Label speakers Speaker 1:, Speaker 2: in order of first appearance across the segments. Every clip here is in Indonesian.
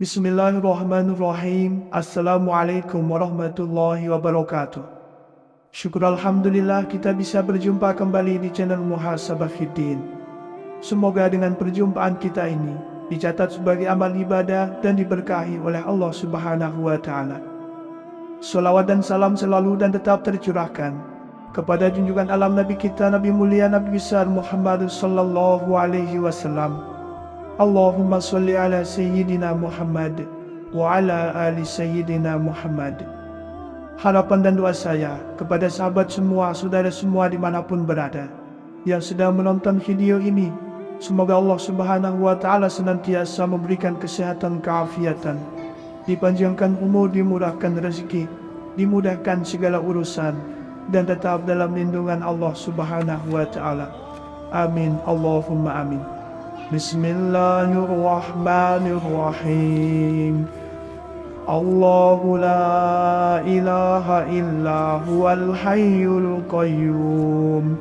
Speaker 1: Bismillahirrahmanirrahim. Assalamualaikum warahmatullahi wabarakatuh. Syukur Alhamdulillah kita bisa berjumpa kembali di channel Muhasabah Fiddin. Semoga dengan perjumpaan kita ini dicatat sebagai amal ibadah dan diberkahi oleh Allah Subhanahu wa Ta'ala. Salawat dan salam selalu dan tetap tercurahkan kepada junjungan alam Nabi kita, Nabi mulia, Nabi besar Muhammad sallallahu alaihi wasallam. Allahumma salli ala Sayyidina Muhammad wa ala ali Sayyidina Muhammad. Harapan dan doa saya kepada sahabat semua, saudara semua dimanapun berada yang sedang menonton video ini, semoga Allah Subhanahu wa Ta'ala senantiasa memberikan kesehatan, keafiatan, dipanjangkan umur, dimurahkan rezeki, dimudahkan segala urusan, dan tetap dalam lindungan Allah Subhanahu wa Ta'ala. Amin, Allahumma amin. Bismillahirrahmanirrahim. Allahu la ilaha illa huwal hayyul qayyum.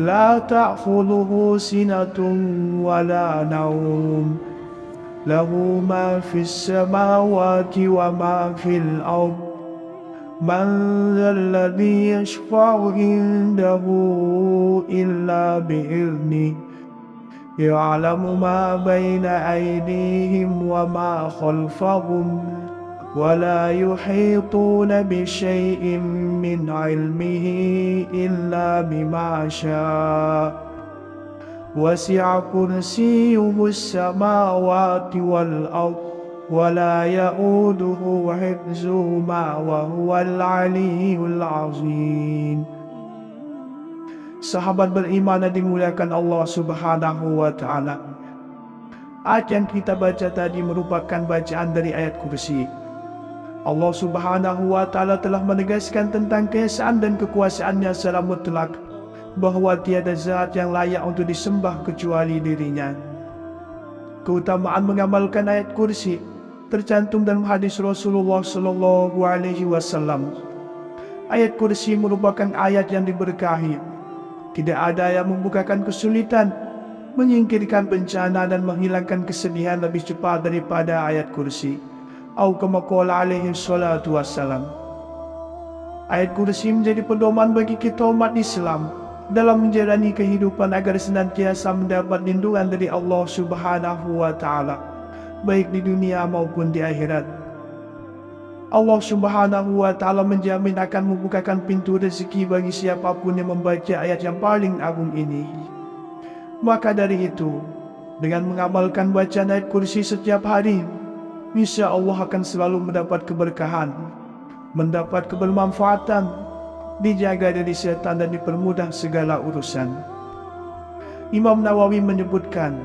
Speaker 1: La ta'khudhuhu sinatun wa la nawm. Lahu ma fis samawati wa ma fil ard. Man dzalladzi yashfa'u indahu illa bi'idhnihi. يعلم ما بين أيديهم وما خلفهم ولا يحيطون بشيء من علمه إلا بما شاء وسع كرسيه السماوات والأرض ولا يؤوده حفظهما وهو العلي العظيم. Sahabat beriman yang dimuliakan Allah Subhanahu wa Ta'ala, ayat yang kita baca tadi merupakan bacaan dari ayat kursi. Allah Subhanahu wa Ta'ala telah menegaskan tentang keesaan dan kekuasaannya secara mutlak, bahwa tiada zat yang layak untuk disembah kecuali dirinya. Keutamaan mengamalkan ayat kursi tercantum dalam hadis Rasulullah sallallahu alaihi wasallam. Ayat kursi merupakan ayat yang diberkahi. Tidak ada yang membukakan kesulitan, menyingkirkan bencana dan menghilangkan kesedihan lebih cepat daripada ayat kursi. Atau kama qala alaihi salatu wassalam. Ayat kursi menjadi pedoman bagi kita umat Islam dalam menjalani kehidupan agar senantiasa mendapat lindungan dari Allah Subhanahu wa Ta'ala, baik di dunia maupun di akhirat. Allah Subhanahu wa Ta'ala menjamin akan membukakan pintu rezeki bagi siapapun yang membaca ayat yang paling agung ini. Maka dari itu, dengan mengamalkan bacaan ayat kursi setiap hari, insya Allah akan selalu mendapat keberkahan, mendapat kebermanfaatan, dijaga dari setan dan dipermudah segala urusan. Imam Nawawi menyebutkan,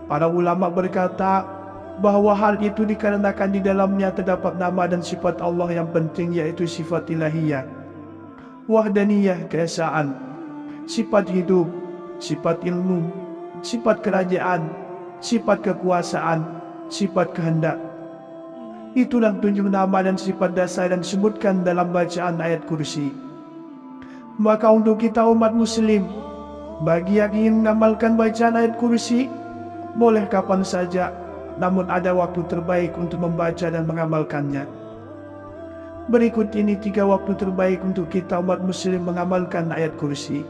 Speaker 1: para ulama berkata bahwa hal itu dikarenakan di dalamnya terdapat nama dan sifat Allah yang penting, yaitu sifat ilahiyah, wahdaniyah, keesaan, sifat hidup, sifat ilmu, sifat kerajaan, sifat kekuasaan, sifat kehendak. Itulah tunjuk nama dan sifat dasar yang disebutkan dalam bacaan ayat kursi. Maka untuk kita umat muslim, bagi yang ingin mengamalkan bacaan ayat kursi, boleh kapan saja, namun ada waktu terbaik untuk membaca dan mengamalkannya. Berikut ini 3 waktu terbaik untuk kita umat muslim mengamalkan ayat kursi.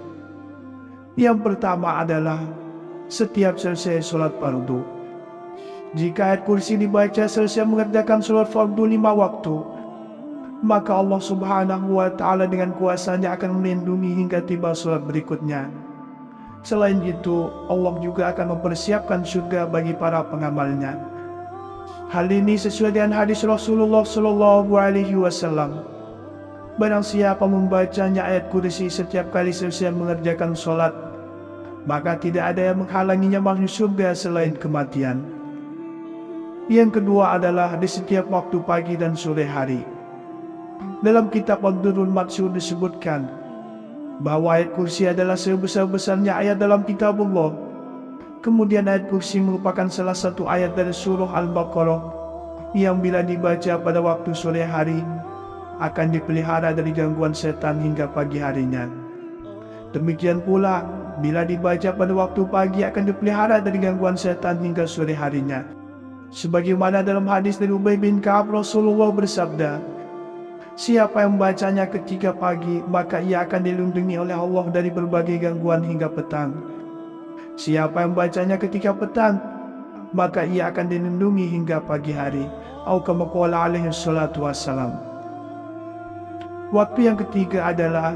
Speaker 1: Yang pertama adalah setiap selesai sholat fardu. Jika ayat kursi dibaca selesai mengerjakan sholat fardu 5 waktu, maka Allah Subhanahu wa Ta'ala dengan kuasanya akan melindungi hingga tiba sholat berikutnya. Selain itu, Allah juga akan mempersiapkan surga bagi para pengamalnya. Hal ini sesuai dengan hadis Rasulullah sallallahu alaihi wasallam. Barang siapa membacanya ayat kursi setiap kali selesai mengerjakan sholat, maka tidak ada yang menghalanginya masuk surga selain kematian. Yang kedua adalah di setiap waktu pagi dan sore hari. Dalam kitab Ad-Durrul Mansur disebutkan, bahwa ayat kursi adalah sebesar-besarnya ayat dalam kitabullah. Kemudian ayat kursi merupakan salah satu ayat dari surah Al-Baqarah yang bila dibaca pada waktu sore hari akan dipelihara dari gangguan setan hingga pagi harinya. Demikian pula bila dibaca pada waktu pagi akan dipelihara dari gangguan setan hingga sore harinya. Sebagaimana dalam hadis dari Ubay bin Ka'ab, Rasulullah bersabda, siapa yang membacanya ketika pagi, maka ia akan dilindungi oleh Allah dari berbagai gangguan hingga petang. Siapa yang membacanya ketika petang, maka ia akan dilindungi hingga pagi hari. Atau kama qala alaihi salatu wassalam. Waktu yang ketiga adalah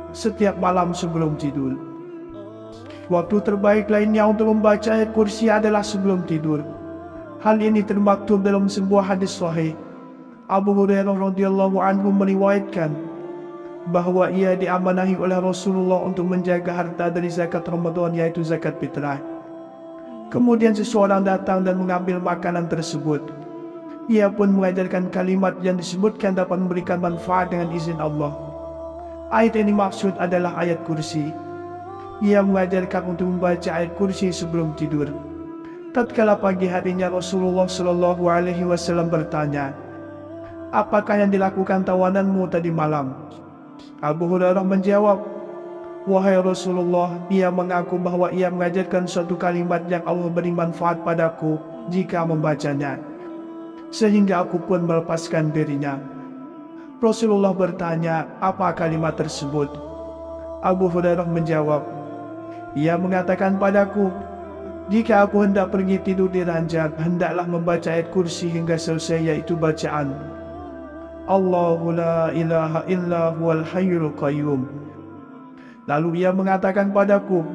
Speaker 1: setiap malam sebelum tidur. Waktu terbaik lainnya untuk membaca ayat kursi adalah sebelum tidur. Hal ini termaktub dalam sebuah hadis sahih. Abu Hurairah radhiyallahu anhu meriwayatkan bahwa ia diamanahi oleh Rasulullah untuk menjaga harta dari zakat Ramadan, yaitu zakat fitrah. Kemudian seseorang datang dan mengambil makanan tersebut. Ia pun mengajarkan kalimat yang disebutkan dapat memberikan manfaat dengan izin Allah. Ayat ini maksud adalah ayat kursi. Ia mengajarkan untuk membaca ayat kursi sebelum tidur. Tatkala pagi harinya Rasulullah Shallallahu Alaihi Wasallam bertanya, apakah yang dilakukan tawananmu tadi malam? Abu Hurairah menjawab, wahai Rasulullah, ia mengaku bahwa ia mengajarkan suatu kalimat yang Allah beri manfaat padaku jika membacanya, sehingga aku pun melepaskan dirinya. Rasulullah bertanya, apa kalimat tersebut? Abu Hurairah menjawab, ia mengatakan padaku, jika aku hendak pergi tidur di ranjang, hendaklah membaca ayat kursi hingga selesai, yaitu bacaan Allahu la ilaha illa huwal hayyul qayyum. Lalu ia mengatakan padaku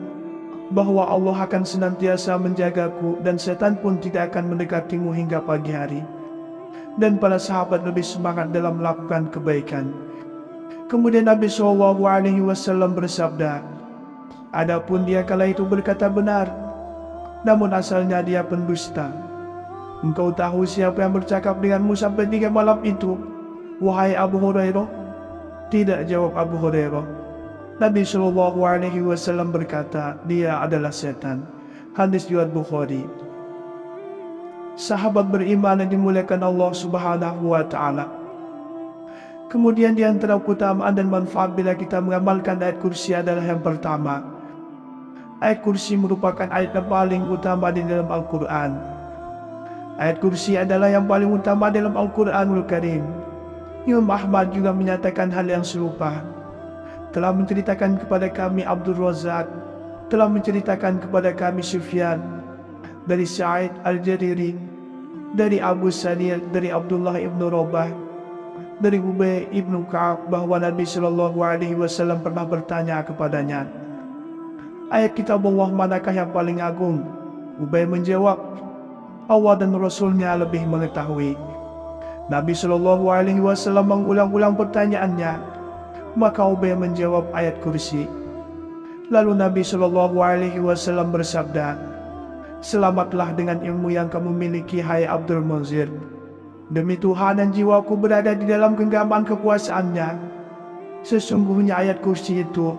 Speaker 1: bahwa Allah akan senantiasa menjagaku dan setan pun tidak akan mendekatimu hingga pagi hari. Dan para sahabat lebih semangat dalam melakukan kebaikan. Kemudian Nabi SAW bersabda, adapun dia kala itu berkata benar, namun asalnya dia pendusta. Engkau tahu siapa yang bercakap denganmu sampai 3 malam itu, wahai Abu Hurairah? Tidak, jawab Abu Hurairah. Nabi SAW berkata, dia adalah setan. Hadis riwayat Bukhari. Sahabat beriman yang dimuliakan Allah Subhanahu wa Ta'ala. Kemudian di antara keutamaan dan manfaat bila kita mengamalkan ayat kursi adalah yang pertama, ayat kursi merupakan ayat yang paling utama di dalam Al-Quran. Ayat kursi adalah yang paling utama dalam Al-Quranul Karim. Imam Ahmad juga menyatakan hal yang serupa. Telah menceritakan kepada kami Abdul Razak, telah menceritakan kepada kami Sufyan, dari Sa'id Al-Jariri, dari Abu Sadir, dari Abdullah ibn Rabah, dari Ubay ibn Ka'ab, bahwa Nabi SAW pernah bertanya kepadanya, ayat kitab Allah manakah yang paling agung? Ubay menjawab, Allah dan Rasulnya lebih mengetahui. Nabi SAW mengulang-ulang pertanyaannya, maka Ubay menjawab ayat kursi. Lalu Nabi SAW bersabda, selamatlah dengan ilmu yang kamu miliki, hai Abdul Munzir. Demi Tuhan dan jiwaku berada di dalam genggaman kekuasaannya, sesungguhnya ayat kursi itu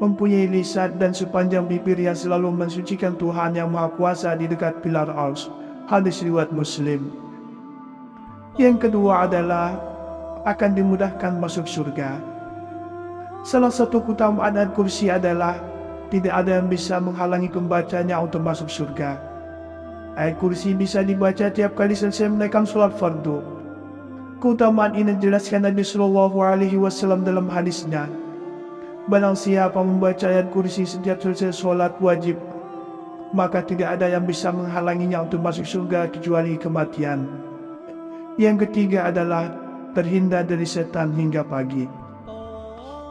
Speaker 1: mempunyai lisan dan sepanjang bibir yang selalu mensucikan Tuhan yang Maha Kuasa di dekat pilar Ars. Hadis riwayat Muslim. Yang kedua adalah akan dimudahkan masuk surga. Salah satu keutamaan ayat kursi adalah tidak ada yang bisa menghalangi pembacanya untuk masuk surga. Ayat kursi bisa dibaca tiap kali selesai menaikkan sholat fardu. Keutamaan ini dijelaskan Nabi SAW dalam hadisnya. Barang siapa membaca ayat kursi setiap selesai sholat wajib, maka tidak ada yang bisa menghalanginya untuk masuk surga kecuali kematian. Yang ketiga adalah terhindar dari setan hingga pagi.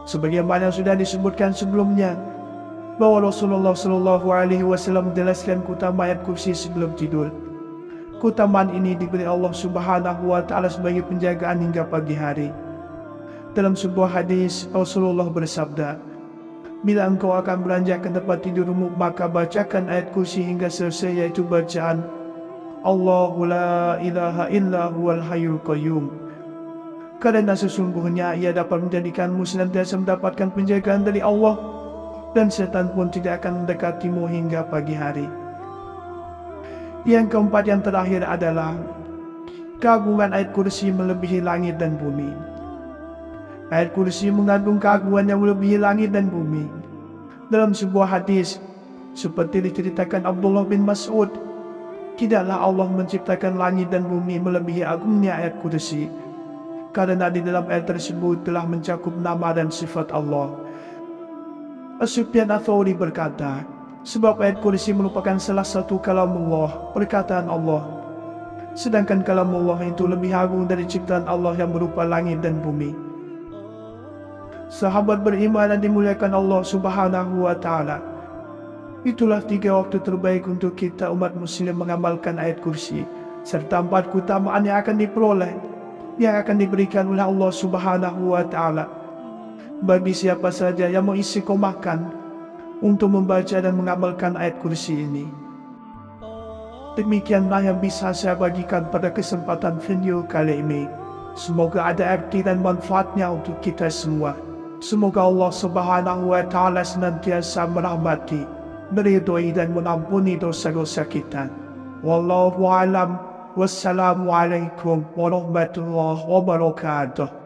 Speaker 1: Sebagaimana sudah disebutkan sebelumnya, bahwa Rasulullah SAW menjelaskan keutamaan ayat kursi sebelum tidur. Keutamaan ini diberi Allah Subhanahu wa Ta'ala sebagai penjagaan hingga pagi hari. Dalam sebuah hadis, Rasulullah bersabda, bila engkau akan beranjak ke tempat tidurmu, maka bacakan ayat kursi hingga selesai, yaitu bacaan Allahu la ilaha illa huwal hayyul qayyum. Karena sesungguhnya ia dapat menjadikanmu senantiasa mendapatkan penjagaan dari Allah, dan setan pun tidak akan mendekatimu hingga pagi hari. Yang keempat, yang terakhir adalah keagungan ayat kursi melebihi langit dan bumi. Ayat kursi mengandung keagungan yang melebihi langit dan bumi. Dalam sebuah hadis, seperti diceritakan Abdullah bin Mas'ud, tidaklah Allah menciptakan langit dan bumi melebihi agungnya ayat kursi, karena di dalam ayat tersebut telah mencakup nama dan sifat Allah. As-Sufyan Ats-Tsauri berkata, sebab ayat kursi merupakan salah satu kalamullah, perkataan Allah, sedangkan kalamullah itu lebih agung dari ciptaan Allah yang berupa langit dan bumi. Sahabat beriman dan dimuliakan Allah Subhanahu wa Ta'ala, itulah 3 waktu terbaik untuk kita umat muslim mengamalkan ayat kursi, serta 4 keutamaan yang akan diperoleh, yang akan diberikan oleh Allah Subhanahu wa Ta'ala bagi siapa saja yang mau istiqomahkan untuk membaca dan mengamalkan ayat kursi ini. Demikianlah yang bisa saya bagikan pada kesempatan video kali ini. Semoga ada arti dan manfaatnya untuk kita semua. Semoga Allah Subhanahu wa Ta'ala senantiasa merahmati, meridhoi dan mengampuni dosa-dosa kita. Wallahu a'lam. Wassalamualaikum warahmatullahi wabarakatuh.